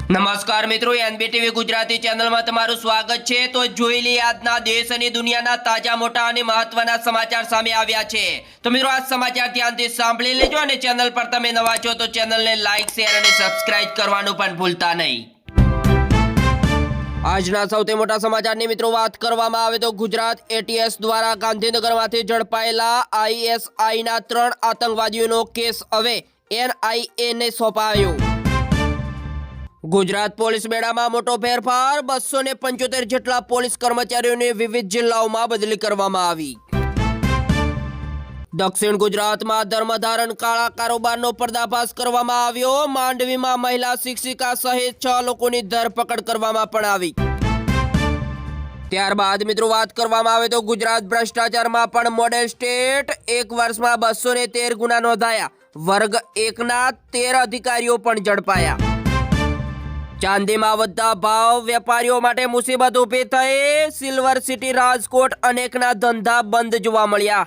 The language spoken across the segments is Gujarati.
નમસ્કાર મિત્રો, એનબીટીવી ગુજરાતી ચેનલમાં તમારું સ્વાગત છે। તો જોઈ લઈએ આજના દેશ અને દુનિયાના તાજા મોટા અને મહત્વના સમાચાર સામે આવ્યા છે। તો મિત્રો આ સમાચાર ધ્યાનથી સાંભળી લેજો અને ચેનલ પર તમે નવા છો તો ચેનલને લાઈક, શેર અને સબસ્ક્રાઇબ કરવાનું પણ ભૂલતા નહીં। આજના સૌથી મોટા સમાચારની મિત્રો વાત કરવામાં આવે તો ગુજરાત એટીએસ દ્વારા ગાંધીનગરમાંથી ઝડપાયેલા આઈએસઆઈના 3 આતંકવાદીઓનો કેસ હવે એનઆઈને સોંપાયો। ગુજરાત પોલીસ બેડામાં મોટો ફેરફાર, 275 જેટલા પોલીસ કર્મચારીઓને વિવિધ જિલ્લાઓમાં બદલી કરવામાં આવી। દક્ષિણ ગુજરાતમાં ધર્મધારણ કાળા કારોબારનો પર્દાફાશ કરવામાં આવ્યો। માંડવીમાં મહિલા શિક્ષિકા સહિત 6 લોકોની ધરપકડ કરવામાં પણ આવી। ત્યારબાદ મિત્રો વાત કરવામાં આવે તો ગુજરાત ભ્રષ્ટાચારમાં પણ મોડેલ સ્ટેટ, 1 વર્ષમાં 213 ગુના નોંધાયા। વર્ગ 1ના 13 અધિકારીઓ પણ ઝડપાયા। ચાંદીમાં વધતા ભાવ, વેપારીઓ માટે મુસીબત ઊભી થઈ। સિલ્વર સિટી રાજકોટ અનેકના ધંધા બંધ જોવા મળ્યા।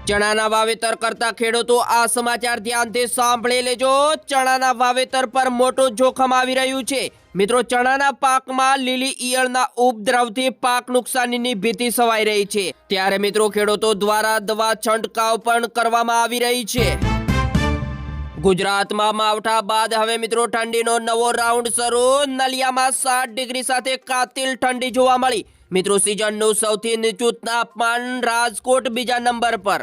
ચણાના વાવેતર કરતા ખેડૂતો આ સમાચાર ધ્યાનથી સાંભળી લેજો। ચણાના વાવેતર પર મોટું જોખમ આવી રહ્યું છે। મિત્રો ચણાના પાકમાં લીલી ઈયળના ઉપદ્રવથી પાક નુકસાનીની ભીતિ સવાઈ રહી છે। ત્યારે મિત્રો ખેડૂતો દ્વારા દવા છંટકાવ પણ કરવામાં આવી રહી છે। ગુજરાતમાં માવઠા બાદ હવે મિત્રો ઠંડીનો નવો રાઉન્ડ શરૂ। નલિયામાં 7 ડિગ્રી સાથે કાતિલ ઠંડી જોવા મળી। મિત્રો સિઝનનું સૌથી નીચું તાપમાન રાજકોટ બીજા નંબર પર।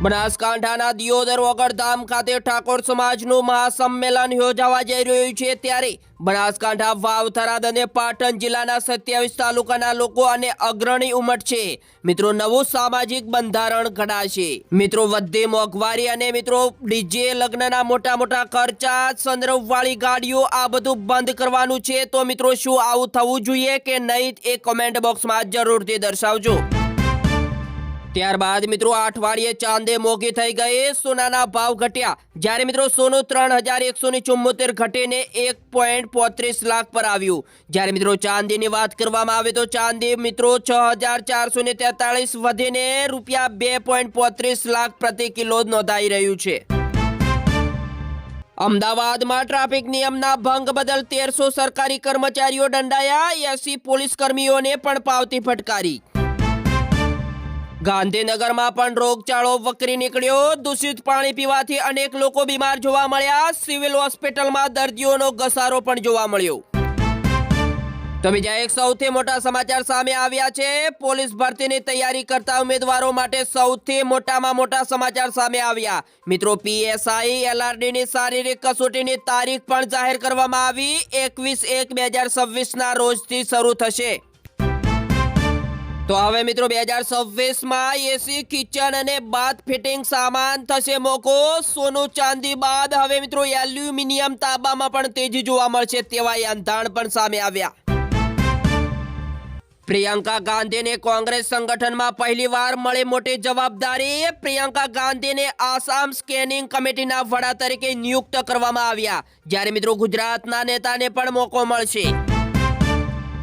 બનાસકાંઠાના દિયોદર વગરધામ ખાતે ઠાકોર સમાજનું મહાસંમેલન યોજાવા જઈ રહ્યું છે। ત્યારે બનાસકાંઠા, વાવ, થરાદ અને પાટણ જિલ્લાના 27 તાલુકાના લોકો અને અગ્રણી ઉમટશે। મિત્રો નવું સામાજિક બંધારણ ઘડાશે। મિત્રો વધતી મોંઘવારી અને મિત્રો ડીજે, લગ્નના મોટા ખર્ચા, સનરૂફવાળી ગાડીઓ, આ બધું બંધ કરવાનું છે। તો મિત્રો શું આવું થવું જોઈએ કે નહીં એ કોમેન્ટ બોક્સમાં જરૂરથી દર્શાવજો। ત્યારબાદ મિત્રો આ અઠવાડિયે ચાંદી મોંઘી થઈ ગઈ, સોનાના ભાવ ઘટ્યા। જ્યારે મિત્રો સોનું 3174 ઘટીને 1.35 લાખ પર આવ્યું। જ્યારે મિત્રો ચાંદીની વાત કરવામાં આવે તો ચાંદી મિત્રો 6443 વધીને રૂપિયા 2.35 લાખ પ્રતિ કિલો નોંધાઈ રહ્યું છે। અમદાવાદમાં ટ્રાફિક નિયમના ભંગ બદલ 1300 સરકારી કર્મચારીઓ દંડાયા। 80 પોલીસ કર્મીઓને પણ પાવતી ફટકારી। ગાંધીનગરમાં પણ રોગચાળો વકરી નીકળ્યો। દૂષિત પાણી પીવાથી અનેક લોકો બીમાર જોવા મળ્યા। સિવિલ હોસ્પિટલમાં દર્દીઓનો ઘસારો પણ જોવા મળ્યો। તો બીજા એક સૌથી મોટા સમાચાર સામે આવ્યા છે। પોલીસ ભરતીની તૈયારી કરતા ઉમેદવારો માટે સૌથી મોટામાં મોટા સમાચાર સામે આવ્યા। મિત્રો પીએસઆઈ એલઆરડીની શારીરિક કસોટીની તારીખ પણ જાહેર કરવામાં આવી। 21/1/2026ના રોજથી શરૂ થશે। તો હવે મિત્રો 2026માં એસી, કિચન અને બાથ ફિટિંગ સામાન થશે મોકો। સોનું ચાંદી બાદ હવે મિત્રો એલ્યુમિનિયમ, તાંબામાં પણ તેજી જોવા મળશે તેવા યાંધાણ પણ સામે આવ્યા। પ્રિયંકા ગાંધીને કોંગ્રેસ સંગઠનમાં પહેલીવાર મળી મોટી જવાબદારી। પ્રિયંકા ગાંધીને આસામ સ્કેનિંગ કમિટીના વડા તરીકે નિયુક્ત કરવામાં આવ્યા। જ્યારે મિત્રો ગુજરાતના નેતાને પણ મોકો મળશે।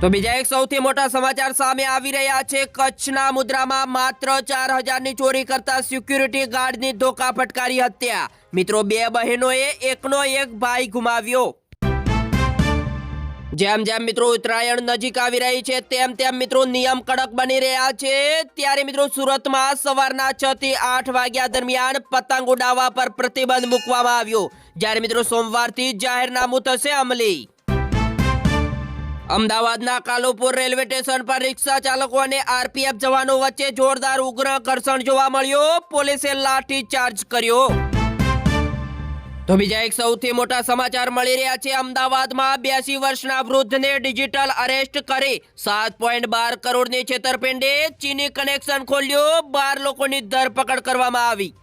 તો બીજા એક સૌથી મોટા સમાચાર સામે આવી રહ્યા છે। કચ્છના મુદ્રામાં માત્ર 4000ની ચોરી કરતા સિક્યુરિટી ગાર્ડની ધોકા ફટકારી હત્યા। મિત્રો 2 બહેનોએ એકનો એક ભાઈ ગુમાવ્યો। જેમ મિત્રો ઉત્તરાયણ નજીક આવી રહી છે તેમ મિત્રો નિયમ કડક બની રહ્યા છે। ત્યારે મિત્રો સુરતમાં સવારના 6 થી 8 વાગ્યા દરમિયાન પતંગ ઉડાવવા પર પ્રતિબંધ મૂકવામાં આવ્યો। જ્યારે મિત્રો સોમવારથી જાહેરનામું થશે અમલી। અમદાવાદના કાલુપુર રેલવે સ્ટેશન પર રિક્ષા ચાલકો અને આરપીએફ જવાનો વચ્ચે જોરદાર ઉગ્ર ઘર્ષણ જોવા મળ્યો। પોલીસે લાઠી ચાર્જ કર્યો। તો બીજા એક સૌથી મોટા સમાચાર મળી રહ્યા છે। અમદાવાદમાં 82 વર્ષના વૃદ્ધને ડિજિટલ અરેસ્ટ કરી 7.12 કરોડની છેતરપિંડી। ચીની કનેક્શન ખોલ્યો, 12 લોકોની ધરપકડ કરવામાં આવી।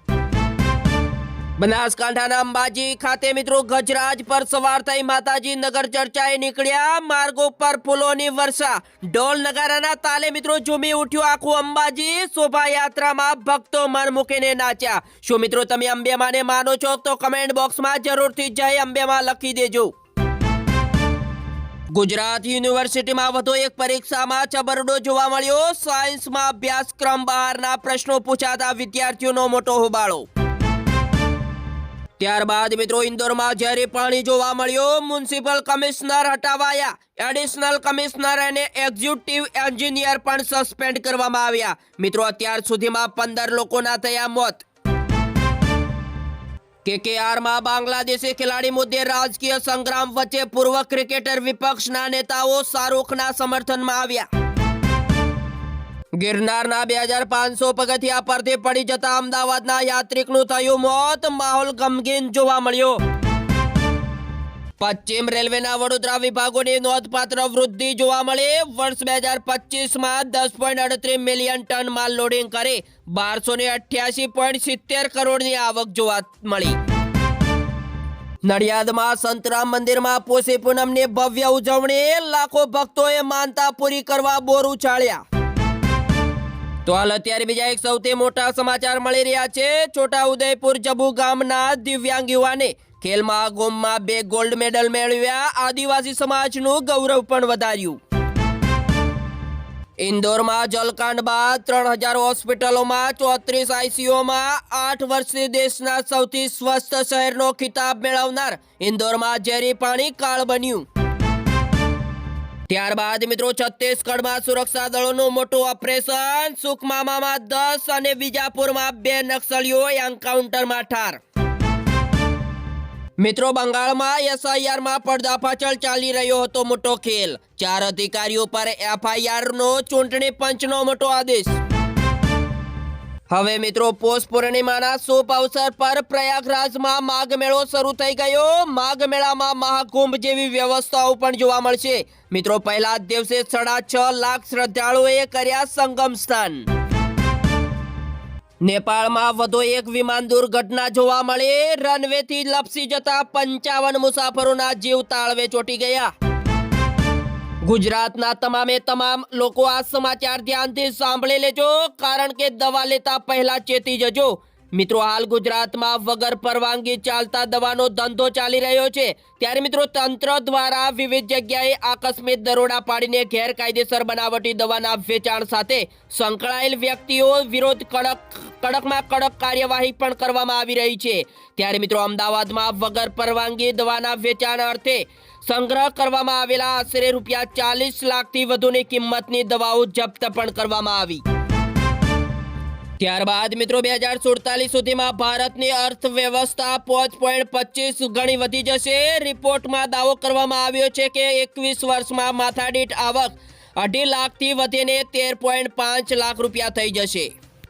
બનાસકાંઠાના અંબાજી ખાતે મિત્રો ગજરાજ પર સવાર થઈ માતાજી નગર ચર્ચાએ નીકળ્યા। માર્ગો પર ફૂલોની વર્ષા, ઢોલ નગારાના તાલે મિત્રો ઝૂમી ઉઠ્યું આખું અંબાજી। શોભાયાત્રામાં ભક્તો મન મૂકીને નાચ્યા। શું મિત્રો તમે અંબેમાને માનો છો તો કમેન્ટ બોક્સમાં જરૂરથી જય અંબેમાં લખી દેજો। ગુજરાત યુનિવર્સિટીમાં વધુ એક પરીક્ષામાં છબરડો જોવા મળ્યો। સાયન્સમાં અભ્યાસક્રમ બહારના પ્રશ્નો પૂછાતા વિદ્યાર્થીઓનો મોટો હોબાળો। ત્યારબાદ મિત્રો ઇન્દોરમાં ઝેરી પાણી જોવા મળ્યું, મ્યુનિસિપલ કમિશનર હટાવાયા, એડિશનલ કમિશનર અને એક્ઝિક્યુટિવ એન્જિનિયર પણ સસ્પેન્ડ કરવામાં આવ્યા. મિત્રો અત્યાર સુધીમાં 15 લોકોના થયા મોત. કેકેઆરમાં બાંગ્લાદેશી ખેલાડી મુદ્દે રાજકીય સંગ્રામ વચ્ચે પૂર્વ ક્રિકેટર વિપક્ષના નેતાઓ શાહરૂખના સમર્થનમાં આવ્યા. ગિરનારના 2500 પગથિયા પરથી પડી જતા અમદાવાદના યાત્રિકનું થયું મોત, માહોલ ગમગીન જોવા મળ્યો. પશ્ચિમ રેલવેના વડોદરા વિભાગોની નોંધપાત્ર વૃદ્ધિ જોવા મળી. વર્ષ 2025માં 10.38 મિલિયન ટન માલ લોડિંગ કરી 1288.70 કરોડની આવક જોવા મળી. નડિયાદમાં સંતરામ મંદિરમાં પોષી પૂનમની ભવ્ય ઉજવણી, લાખો ભક્તોએ માનતા પૂરી કરવા બોર ઉછાળ્યા. તો હાલ અત્યારે બીજા એક સૌથી મોટા સમાચાર મળી રહ્યા છે. છોટાઉદેપુર જબુ ગામના દિવ્યાંગ યુવાને ખેલ મહાકુંભમાં 2 ગોલ્ડ મેડલ મેળવ્યા, આદિવાસી સમાજનું ગૌરવ પણ વધાર્યું. ઇન્દોરમાં જલકાંડ બાદ 3000 હોસ્પિટલોમાં 34 આઈસીયુમાં 8 વર્ષથી દેશના સૌથી સ્વસ્થ શહેરનો ખિતાબ મેળવનાર ઇન્દોરમાં ઝેરી પાણી કાળ બન્યું. ત્યારબાદ મિત્રો છત્તીસગઢમાં સુરક્ષા દળોનું મોટું ઓપરેશન, સુકમામાં 10 અને બીજાપુરમાં 2 નક્સલીઓ એન્કાઉન્ટરમાં ઠાર. મિત્રો બંગાળમાં એસઆઈઆરમાં પડદા પાછળ ચાલી રહ્યો હતો મોટો ખેલ, 4 અધિકારીઓ પર એફઆઈઆરનો ચૂંટણી પંચનો મોટો આદેશ. હવે મિત્રો પોષ પૂર્ણિમાના શુભ અવસર પર પ્રયાગરાજમાં માઘ મેળો શરૂ થઈ ગયો. માઘ મેળામાં મહાકુંભ જેવી વ્યવસ્થાઓ પણ જોવા મળશે. મિત્રો પહેલા દિવસે 6.5 લાખ શ્રદ્ધાળુઓએ કર્યા સંગમ સ્નાન. નેપાળમાં વધુ એક વિમાન દુર્ઘટના જોવા મળી, રનવેથી લપસી જતા 55 મુસાફરોના જીવ તાળવે ચોંટી ગયા. ગુજરાતના તમામે તમામ લોકો આ સમાચાર ધ્યાનથી સાંભળી લેજો, કારણ કે દવા લેતા પહેલા ચેતી જજો. મિત્રો હાલ ગુજરાતમાં વગર પરવાનગી ચાલતા દવાનો ધંધો ચાલી રહ્યો છે, ત્યારે મિત્રો તંત્ર દ્વારા વિવિધ જગ્યાએ આકસ્મિક દરોડા પાડીને ગેરકાયદેસર બનાવટી દવાના વેચાણ સાથે સંકળાયેલ વ્યક્તિઓ વિરુદ્ધ કડકમાં કડક કાર્યવાહી પણ કરવામાં આવી રહી છે. ત્યારે મિત્રો અમદાવાદમાં વગર પરવાનગી દવાના વેચાણ અર્થે સંગ્રહ કરવામાં આવેલા આશરે ₹40 લાખથી વધુની કિંમતની દવાઓ જપ્ત પણ કરવામાં આવી. ત્યારબાદ મિત્રો 2047 સુધીમાં ભારતની અર્થવ્યવસ્થા 5.25 ગણી વધી જશે. રિપોર્ટમાં દાવો કરવામાં આવ્યો છે કે 21 વર્ષમાં માથાદીઠ આવક 2.5 લાખથી વધીને 13.5 લાખ રૂપિયા થઈ જશે.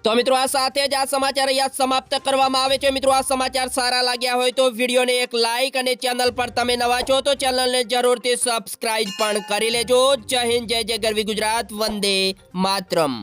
તો મિત્રો આ સાથે જ આ સમાચાર અહીંયા સમાપ્ત કરવામાં આવે છે. મિત્રો આ સમાચાર સારા લાગ્યા હોય તો વિડીયોને એક લાઈક અને ચેનલ પર તમે નવા છો તો ચેનલને જરૂરથી સબસ્ક્રાઇબ પણ કરી લેજો. જય હિન્દ, જય ગરવી ગુજરાત, વંદે માતરમ.